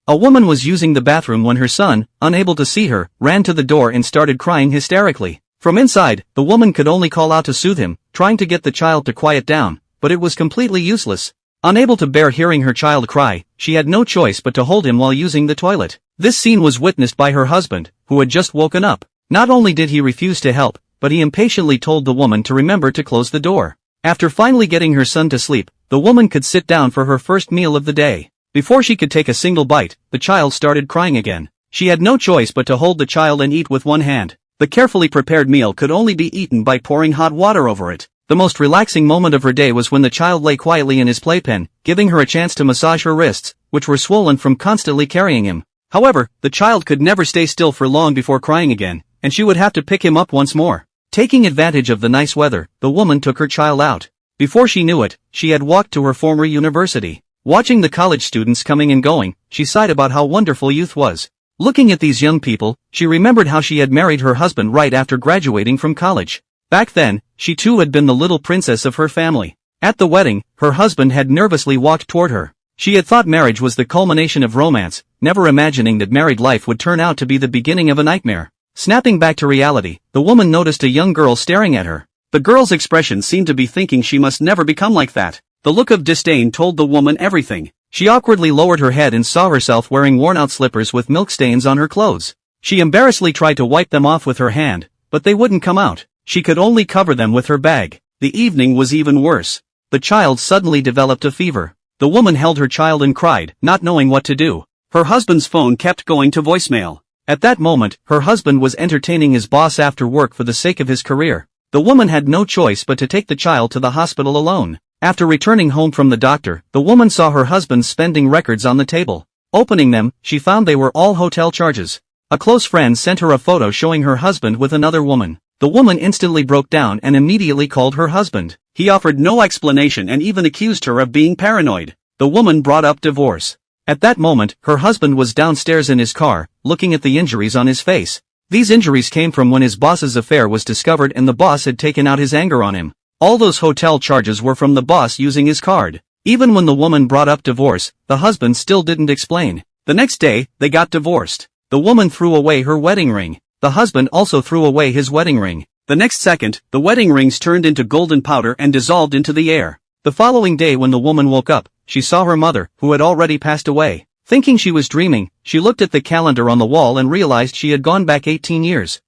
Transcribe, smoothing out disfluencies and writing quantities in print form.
A woman was using the bathroom when her son, unable to see her, ran to the door and started crying hysterically. From inside, the woman could only call out to soothe him, trying to get the child to quiet down, but it was completely useless. Unable to bear hearing her child cry, she had no choice but to hold him while using the toilet. This scene was witnessed by her husband, who had just woken up. Not only did he refuse to help, but he impatiently told the woman to remember to close the door. After finally getting her son to sleep, the woman could sit down for her first meal of the day. Before she could take a single bite, the child started crying again. She had no choice but to hold the child and eat with one hand. The carefully prepared meal could only be eaten by pouring hot water over it. The most relaxing moment of her day was when the child lay quietly in his playpen, giving her a chance to massage her wrists, which were swollen from constantly carrying him. However, the child could never stay still for long before crying again, and she would have to pick him up once more. Taking advantage of the nice weather, the woman took her child out. Before she knew it, she had walked to her former university. Watching the college students coming and going, she sighed about how wonderful youth was. Looking at these young people, she remembered how she had married her husband right after graduating from college. Back then, she too had been the little princess of her family. At the wedding, her husband had nervously walked toward her. She had thought marriage was the culmination of romance, never imagining that married life would turn out to be the beginning of a nightmare. Snapping back to reality, the woman noticed a young girl staring at her. The girl's expression seemed to be thinking she must never become like that. The look of disdain told the woman everything. She awkwardly lowered her head and saw herself wearing worn-out slippers with milk stains on her clothes. She embarrassedly tried to wipe them off with her hand, but they wouldn't come out. She could only cover them with her bag. The evening was even worse. The child suddenly developed a fever. The woman held her child and cried, not knowing what to do. Her husband's phone kept going to voicemail. At that moment, her husband was entertaining his boss after work for the sake of his career. The woman had no choice but to take the child to the hospital alone. After returning home from the doctor, the woman saw her husband's spending records on the table. Opening them, she found they were all hotel charges. A close friend sent her a photo showing her husband with another woman. The woman instantly broke down and immediately called her husband. He offered no explanation and even accused her of being paranoid. The woman brought up divorce. At that moment, her husband was downstairs in his car, looking at the injuries on his face. These injuries came from when his boss's affair was discovered and the boss had taken out his anger on him. All those hotel charges were from the boss using his card. Even when the woman brought up divorce, the husband still didn't explain. The next day, they got divorced. The woman threw away her wedding ring. The husband also threw away his wedding ring. The next second, the wedding rings turned into golden powder and dissolved into the air. The following day when the woman woke up, she saw her mother, who had already passed away. Thinking she was dreaming, she looked at the calendar on the wall and realized she had gone back 18 years.